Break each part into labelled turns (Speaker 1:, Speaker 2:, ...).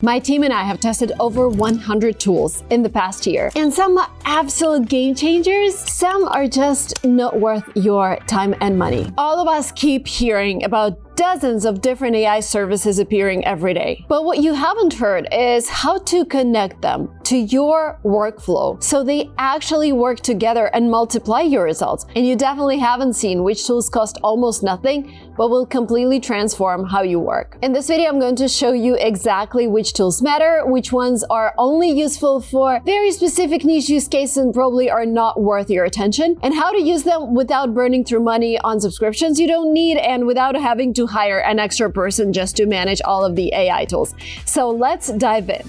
Speaker 1: My team and I have tested over 100 tools in the past year, and some are absolute game changers, some are just not worth your time and money. All of us keep hearing about dozens of different AI services appearing every day. But what you haven't heard is how to connect them to your workflow so they actually work together and multiply your results. And you definitely haven't seen which tools cost almost nothing but will completely transform how you work. In this video, I'm going to show you exactly which tools matter, which ones are only useful for very specific niche use cases and probably are not worth your attention, and how to use them without burning through money on subscriptions you don't need and without having to hire an extra person just to manage all of the AI tools. So let's dive in.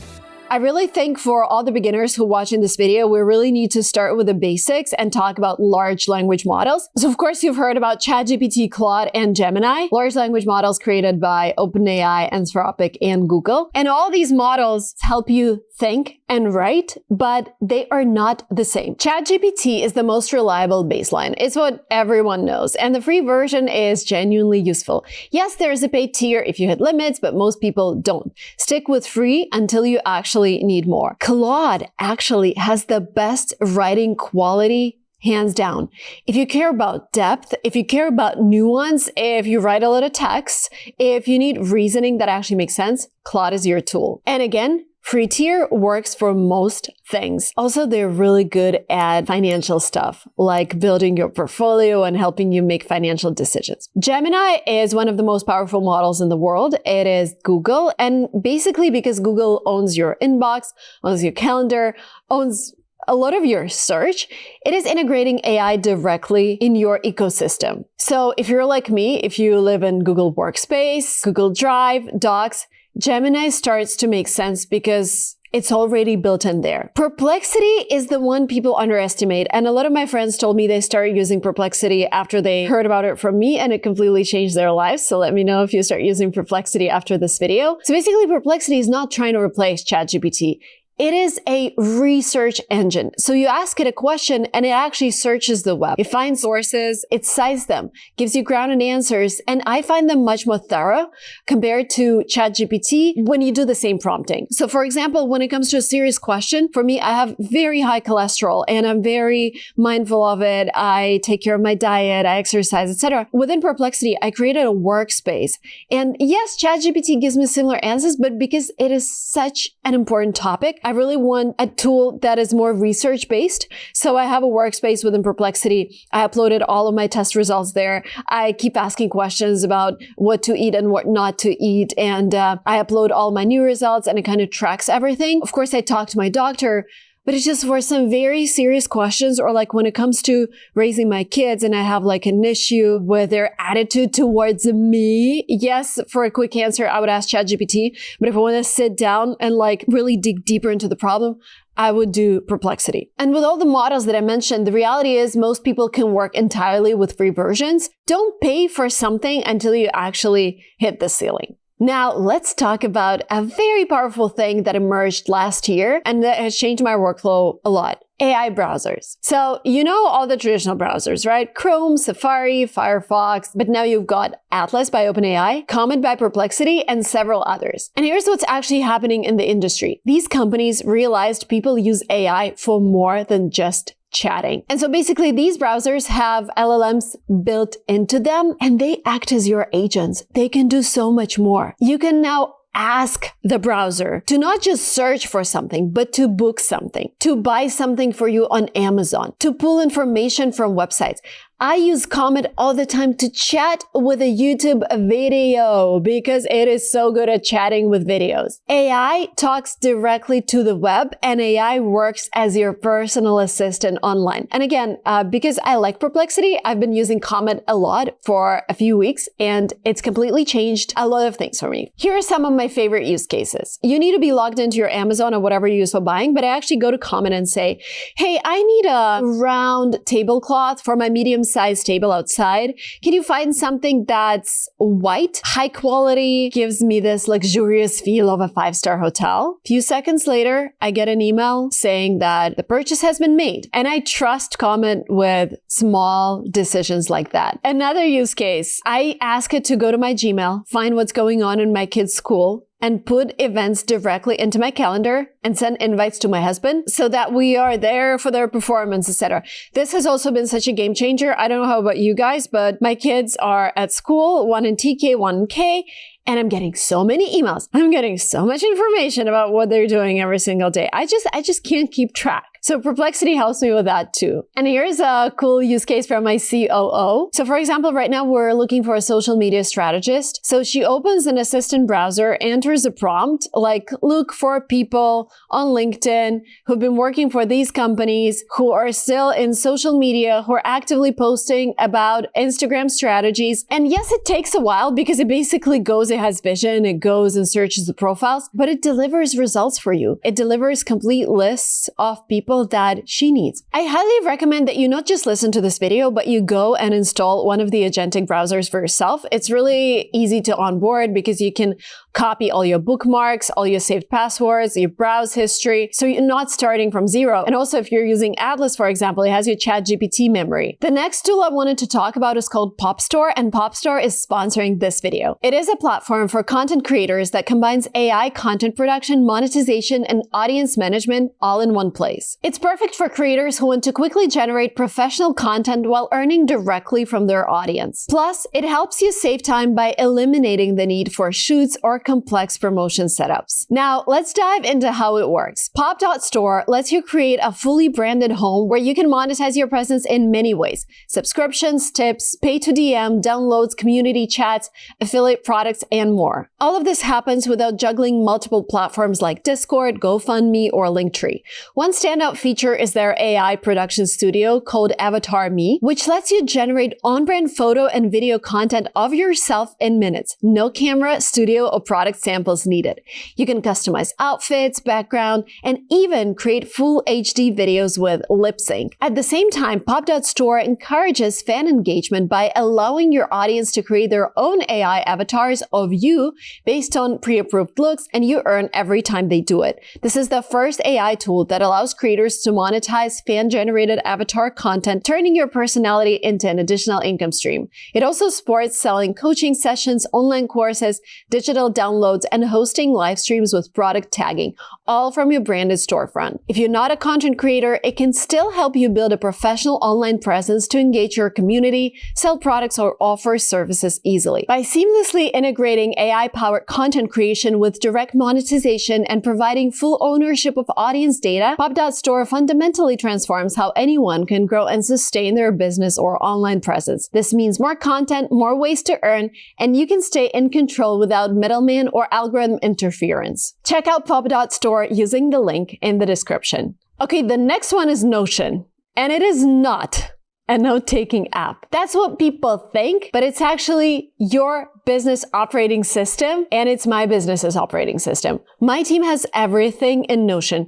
Speaker 1: I really think for all the beginners who watch in this video, we really need to start with the basics and talk about large language models. So of course, you've heard about ChatGPT, Claude, and Gemini, large language models created by OpenAI, Anthropic, and Google. And all these models help you think and write, but they are not the same. ChatGPT is the most reliable baseline. It's what everyone knows, and the free version is genuinely useful. Yes, there is a paid tier if you hit limits, but most people don't. Stick with free until you actually need more. Claude actually has the best writing quality hands down. If you care about depth, if you care about nuance, if you write a lot of text, if you need reasoning that actually makes sense, Claude is your tool. And again, free tier works for most things. Also, they're really good at financial stuff, like building your portfolio and helping you make financial decisions. Gemini is one of the most powerful models in the world. It is Google, and basically because Google owns your inbox, owns your calendar, owns a lot of your search, it is integrating AI directly in your ecosystem. So if you're like me, if you live in Google Workspace, Google Drive, Docs, Gemini starts to make sense because it's already built in there. Perplexity is the one people underestimate, and a lot of my friends told me they started using Perplexity after they heard about it from me, and it completely changed their lives. So let me know if you start using Perplexity after this video. So basically, Perplexity is not trying to replace ChatGPT. It is a research engine. So you ask it a question and it actually searches the web. It finds sources, it cites them, gives you grounded answers, and I find them much more thorough compared to ChatGPT when you do the same prompting. So for example, when it comes to a serious question, for me, I have very high cholesterol and I'm very mindful of it. I take care of my diet, I exercise, etc. Within Perplexity, I created a workspace. And yes, ChatGPT gives me similar answers, but because it is such an important topic, I really want a tool that is more research-based. So I have a workspace within Perplexity. I uploaded all of my test results there. I keep asking questions about what to eat and what not to eat. And I upload all my new results and it kind of tracks everything. Of course, I talk to my doctor, but it's just for some very serious questions, or like when it comes to raising my kids and I have like an issue with their attitude towards me. Yes, for a quick answer, I would ask ChatGPT. But if I want to sit down and like really dig deeper into the problem, I would do Perplexity. And with all the models that I mentioned, the reality is most people can work entirely with free versions. Don't pay for something until you actually hit the ceiling. Now, let's talk about a very powerful thing that emerged last year and that has changed my workflow a lot. AI browsers. So you know all the traditional browsers, right? Chrome, Safari, Firefox, but now you've got Atlas by OpenAI, Comet by Perplexity, and several others. And here's what's actually happening in the industry. These companies realized people use AI for more than just chatting. And so basically these browsers have LLMs built into them and they act as your agents. They can do so much more. You can now ask the browser to not just search for something, but to book something, to buy something for you on Amazon, to pull information from websites. I use Comet all the time to chat with a YouTube video because it is so good at chatting with videos. AI talks directly to the web and AI works as your personal assistant online. And again, because I like Perplexity, I've been using Comet a lot for a few weeks and it's completely changed a lot of things for me. Here are some of my favorite use cases. You need to be logged into your Amazon or whatever you use for buying, but I actually go to Comet and say, hey, I need a round tablecloth for my medium-sized table outside. Can you find something that's white, high quality, gives me this luxurious feel of a 5-star hotel? A few seconds later, I get an email saying that the purchase has been made. And I trust Comet with small decisions like that. Another use case, I ask it to go to my Gmail, find what's going on in my kid's school, and put events directly into my calendar and send invites to my husband so that we are there for their performance, etc. This has also been such a game changer. I don't know how about you guys, but my kids are at school, one in TK, one in K, and I'm getting so many emails. I'm getting so much information about what they're doing every single day. I just can't keep track. So Perplexity helps me with that too. And here's a cool use case from my COO. So for example, right now we're looking for a social media strategist. So she opens an assistant browser, enters a prompt like, look for people on LinkedIn who've been working for these companies, who are still in social media, who are actively posting about Instagram strategies. And yes, it takes a while because it basically goes, it has vision, it goes and searches the profiles, but it delivers results for you. It delivers complete lists of people that she needs. I highly recommend that you not just listen to this video, but you go and install one of the agentic browsers for yourself. It's really easy to onboard because you can copy all your bookmarks, all your saved passwords, your browse history. So you're not starting from zero. And also if you're using Atlas, for example, it has your ChatGPT memory. The next tool I wanted to talk about is called PopStore, and PopStore is sponsoring this video. It is a platform for content creators that combines AI content production, monetization, and audience management all in one place. It's perfect for creators who want to quickly generate professional content while earning directly from their audience. Plus, it helps you save time by eliminating the need for shoots or complex promotion setups. Now, let's dive into how it works. Pop.store lets you create a fully branded home where you can monetize your presence in many ways. Subscriptions, tips, pay to DM, downloads, community chats, affiliate products, and more. All of this happens without juggling multiple platforms like Discord, GoFundMe, or Linktree. One standout feature is their AI production studio called Avatar Me, which lets you generate on-brand photo and video content of yourself in minutes. No camera, studio, or product samples needed. You can customize outfits, background, and even create full HD videos with lip sync. At the same time, Pop.store encourages fan engagement by allowing your audience to create their own AI avatars of you based on pre-approved looks, and you earn every time they do it. This is the first AI tool that allows creators to monetize fan-generated avatar content, turning your personality into an additional income stream. It also supports selling coaching sessions, online courses, digital downloads, and hosting live streams with product tagging, all from your branded storefront. If you're not a content creator, it can still help you build a professional online presence to engage your community, sell products, or offer services easily. By seamlessly integrating AI-powered content creation with direct monetization and providing full ownership of audience data, Pop.store fundamentally transforms how anyone can grow and sustain their business or online presence. This means more content, more ways to earn, and you can stay in control without middleman or algorithm interference. Check out Pop.store using the link in the description. Okay, the next one is Notion, and it is not a note-taking app. That's what people think, but it's actually your business operating system, and it's my business's operating system. My team has everything in Notion.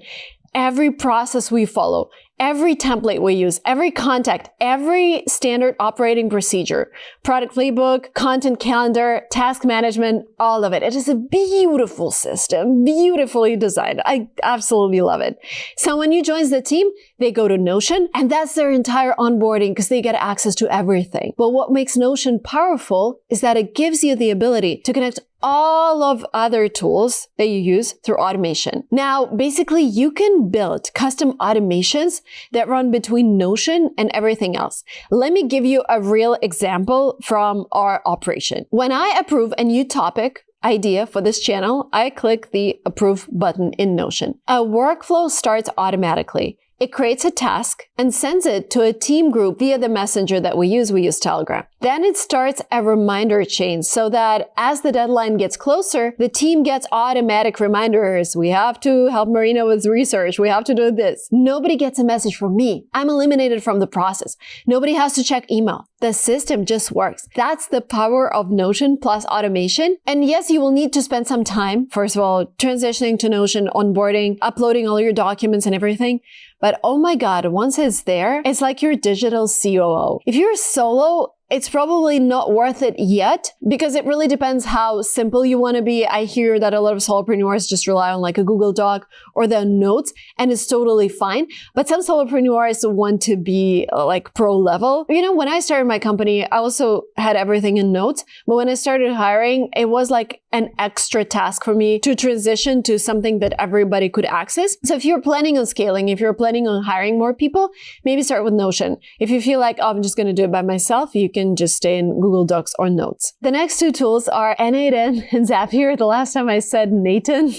Speaker 1: Every process we follow, every template we use, every contact, every standard operating procedure, product playbook, content calendar, task management, all of it. It is a beautiful system, beautifully designed. I absolutely love it. Someone new joins the team, they go to Notion, and that's their entire onboarding because they get access to everything. But what makes Notion powerful is that it gives you the ability to connect all of other tools that you use through automation. Now, basically, you can build custom automations that run between Notion and everything else. Let me give you a real example from our operation. When I approve a new topic idea for this channel, I click the approve button in Notion. A workflow starts automatically. It creates a task and sends it to a team group via the messenger that we use Telegram. Then it starts a reminder chain so that as the deadline gets closer, the team gets automatic reminders. We have to help Marina with research. We have to do this. Nobody gets a message from me. I'm eliminated from the process. Nobody has to check email. The system just works. That's the power of Notion plus automation. And yes, you will need to spend some time, first of all, transitioning to Notion, onboarding, uploading all your documents and everything. But oh my God, once it's there, it's like your digital COO. If you're solo, it's probably not worth it yet because it really depends how simple you want to be. I hear that a lot of solopreneurs just rely on like a Google Doc or their notes, and it's totally fine. But some solopreneurs want to be like pro level. You know, when I started my company, I also had everything in notes. But when I started hiring, it was like an extra task for me to transition to something that everybody could access. So if you're planning on scaling, if you're planning on hiring more people, maybe start with Notion. If you feel like, oh, I'm just going to do it by myself, you can just stay in Google Docs or Notes. The next two tools are N8N and Zapier. The last time I said Nathan,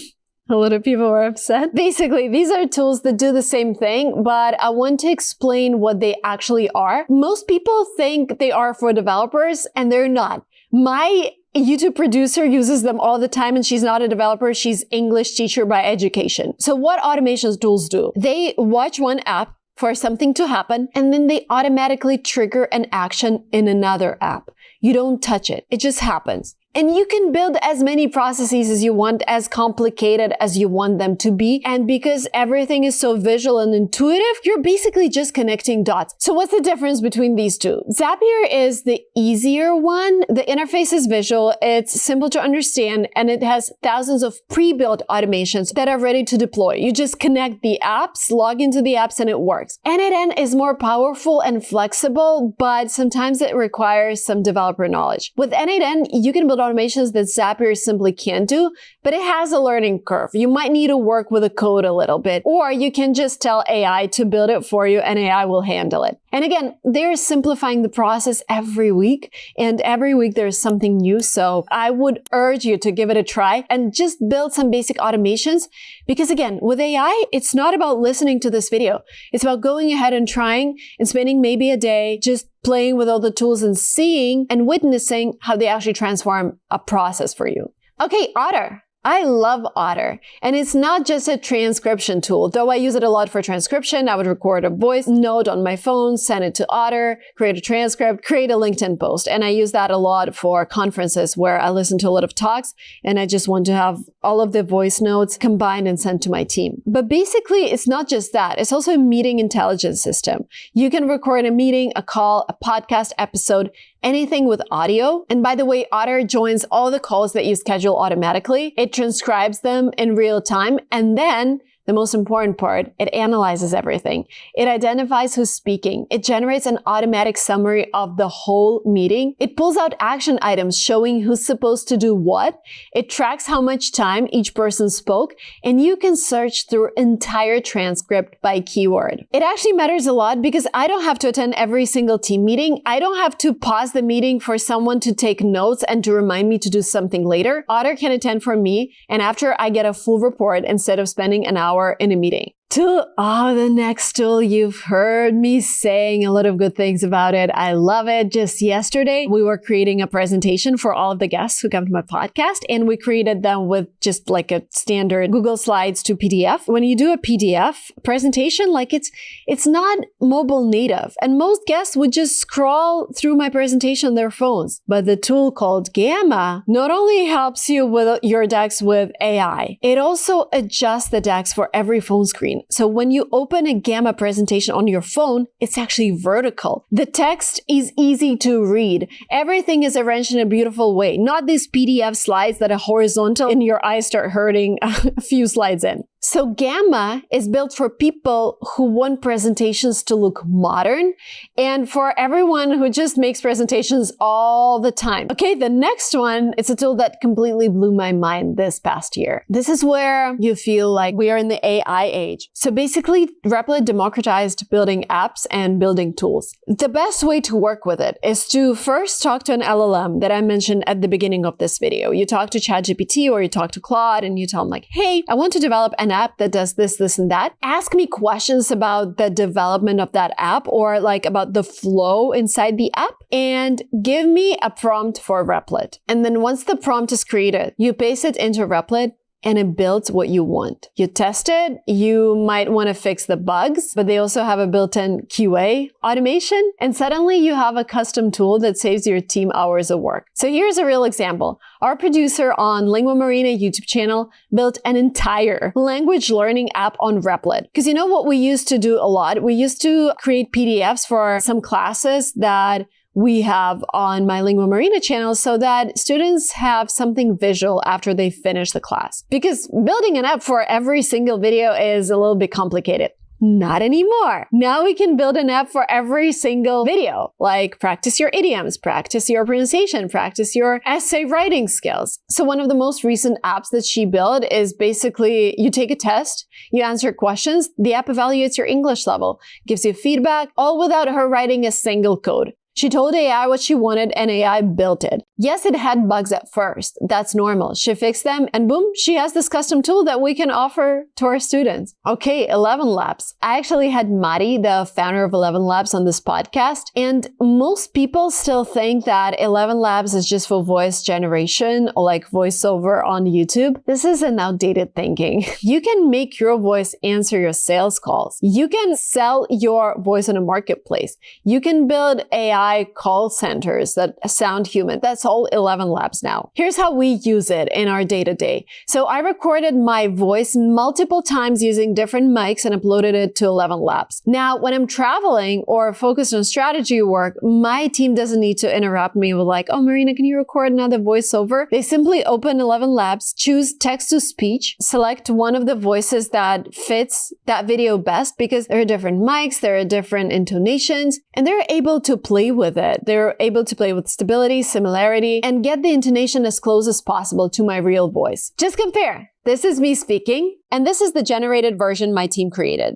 Speaker 1: a lot of people were upset. Basically, these are tools that do the same thing, but I want to explain what they actually are. Most people think they are for developers, and they're not. My YouTube producer uses them all the time, and she's not a developer. She's English teacher by education. So what automation tools do? They watch one app for something to happen, and then they automatically trigger an action in another app. You don't touch it. It just happens. And you can build as many processes as you want, as complicated as you want them to be. And because everything is so visual and intuitive, you're basically just connecting dots. So what's the difference between these two? Zapier is the easier one. The interface is visual, it's simple to understand, and it has thousands of pre-built automations that are ready to deploy. You just connect the apps, log into the apps, and it works. N8N is more powerful and flexible, but sometimes it requires some developer knowledge. With N8N, you can build automations that Zapier simply can't do, but it has a learning curve. You might need to work with the code a little bit, or you can just tell AI to build it for you and AI will handle it. And again, they're simplifying the process every week, and every week there's something new. So I would urge you to give it a try and just build some basic automations, because again, with AI, it's not about listening to this video. It's about going ahead and trying and spending maybe a day just playing with all the tools and seeing and witnessing how they actually transform a process for you. Okay, Otter. I love Otter. And it's not just a transcription tool. Though I use it a lot for transcription, I would record a voice note on my phone, send it to Otter, create a transcript, create a LinkedIn post. And I use that a lot for conferences where I listen to a lot of talks and I just want to have all of the voice notes combined and sent to my team. But basically, it's not just that. It's also a meeting intelligence system. You can record a meeting, a call, a podcast episode, anything with audio. And by the way, Otter joins all the calls that you schedule automatically. It transcribes them in real time. And then the most important part, it analyzes everything. It identifies who's speaking. It generates an automatic summary of the whole meeting. It pulls out action items showing who's supposed to do what. It tracks how much time each person spoke, and you can search through entire transcript by keyword. It actually matters a lot because I don't have to attend every single team meeting. I don't have to pause the meeting for someone to take notes and to remind me to do something later. Otter can attend for me, and after I get a full report instead of spending an hour in a meeting. The next tool, you've heard me saying a lot of good things about it. I love it. Just yesterday, we were creating a presentation for all of the guests who come to my podcast, and we created them with just like a standard Google Slides to PDF. When you do a PDF presentation, like it's not mobile native, and most guests would just scroll through my presentation on their phones. But the tool called Gamma not only helps you with your decks with AI, it also adjusts the decks for every phone screen. So when you open a Gamma presentation on your phone, it's actually vertical. The text is easy to read. Everything is arranged in a beautiful way, not these PDF slides that are horizontal and your eyes start hurting a few slides in. So Gamma is built for people who want presentations to look modern and for everyone who just makes presentations all the time. Okay, the next one, it's a tool that completely blew my mind this past year. This is where you feel like we are in the AI age. So basically, Replit democratized building apps and building tools. The best way to work with it is to first talk to an LLM that I mentioned at the beginning of this video. You talk to ChatGPT or you talk to Claude and you tell them like, hey, I want to develop an app that does this, this, and that. Ask me questions about the development of that app or like about the flow inside the app and give me a prompt for Replit. And then once the prompt is created, you paste it into Replit and it builds what you want. You test it, you might want to fix the bugs, but they also have a built-in QA automation, and suddenly you have a custom tool that saves your team hours of work. So here's a real example. Our producer on Lingua Marina YouTube channel built an entire language learning app on Replit. Because you know what we used to do a lot? We used to create PDFs for some classes that we have on my Lingua Marina channel so that students have something visual after they finish the class. Because building an app for every single video is a little bit complicated. Not anymore. Now we can build an app for every single video, like practice your idioms, practice your pronunciation, practice your essay writing skills. So one of the most recent apps that she built is basically you take a test, you answer questions, the app evaluates your English level, gives you feedback, all without her writing a single code. She told AI what she wanted and AI built it. Yes, it had bugs at first. That's normal. She fixed them and boom, she has this custom tool that we can offer to our students. Okay, ElevenLabs. I actually had Mari, the founder of ElevenLabs, on this podcast, and most people still think that ElevenLabs is just for voice generation or like voiceover on YouTube. This is an outdated thinking. You can make your voice answer your sales calls. You can sell your voice in a marketplace. You can build AI call centers that sound human. That's all ElevenLabs now. Here's how we use it in our day-to-day. So I recorded my voice multiple times using different mics and uploaded it to ElevenLabs. Now, when I'm traveling or focused on strategy work, my team doesn't need to interrupt me with like, oh, Marina, can you record another voiceover? They simply open ElevenLabs, choose text-to-speech, select one of the voices that fits that video best because there are different mics, there are different intonations, and they're able to play with it. They're able to play with stability, similarity, and get the intonation as close as possible to my real voice. Just compare. This is me speaking, and this is the generated version my team created.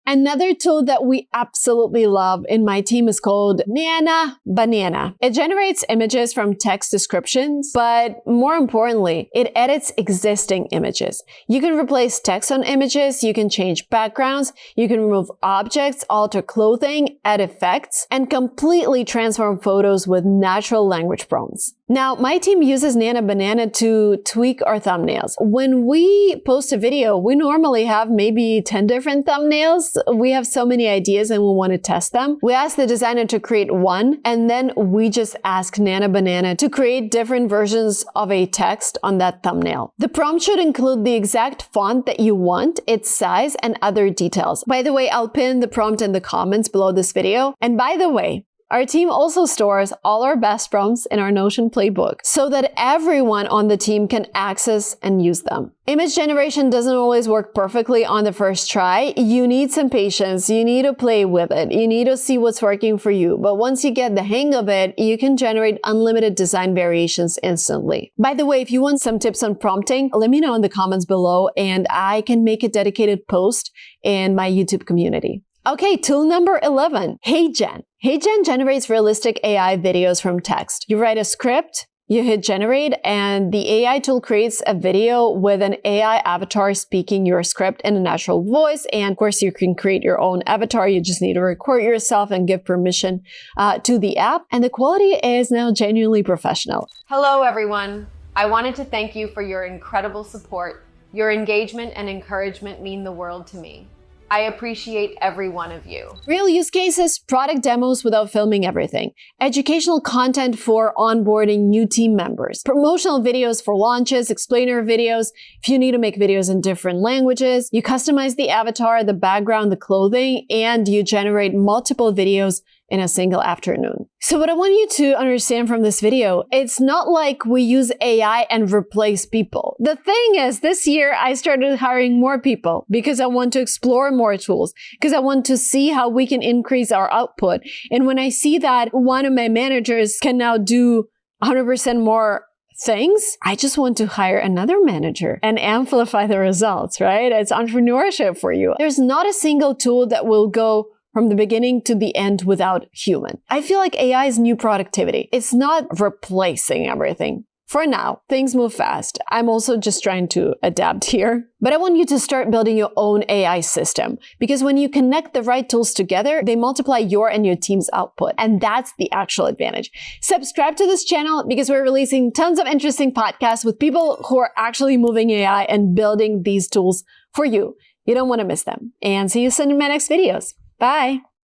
Speaker 1: Another tool that we absolutely love in my team is called Nana Banana. It generates images from text descriptions, but more importantly, it edits existing images. You can replace text on images, you can change backgrounds, you can remove objects, alter clothing, add effects, and completely transform photos with natural language prompts. Now, my team uses Nana Banana to tweak our thumbnails. When we post a video, we normally have maybe 10 different thumbnails. We have so many ideas and we want to test them. We ask the designer to create one, and then we just ask Nana Banana to create different versions of a text on that thumbnail. The prompt should include the exact font that you want, its size, and other details. By the way, I'll pin the prompt in the comments below this video. And by the way, our team also stores all our best prompts in our Notion playbook so that everyone on the team can access and use them. Image generation doesn't always work perfectly on the first try. You need some patience. You need to play with it. You need to see what's working for you. But once you get the hang of it, you can generate unlimited design variations instantly. By the way, if you want some tips on prompting, let me know in the comments below and I can make a dedicated post in my YouTube community. Okay, tool number 11, HeyGen. HeyGen generates realistic AI videos from text. You write a script, you hit generate, and the AI tool creates a video with an AI avatar speaking your script in a natural voice. And of course, you can create your own avatar. You just need to record yourself and give permission to the app. And the quality is now genuinely professional.
Speaker 2: Hello, everyone. I wanted to thank you for your incredible support. Your engagement and encouragement mean the world to me. I appreciate every one of you.
Speaker 1: Real use cases, product demos without filming everything, educational content for onboarding new team members, promotional videos for launches, explainer videos. If you need to make videos in different languages, you customize the avatar, the background, the clothing, and you generate multiple videos in a single afternoon. So what I want you to understand from this video, it's not like we use AI and replace people. The thing is, this year I started hiring more people because I want to explore more tools, because I want to see how we can increase our output. And when I see that one of my managers can now do 100% more things, I just want to hire another manager and amplify the results, right? It's entrepreneurship for you. There's not a single tool that will go from the beginning to the end without human. I feel like AI is new productivity. It's not replacing everything. For now, things move fast. I'm also just trying to adapt here. But I want you to start building your own AI system, because when you connect the right tools together, they multiply your and your team's output. And that's the actual advantage. Subscribe to this channel because we're releasing tons of interesting podcasts with people who are actually moving AI and building these tools for you. You don't want to miss them. And see you soon in my next videos. Bye.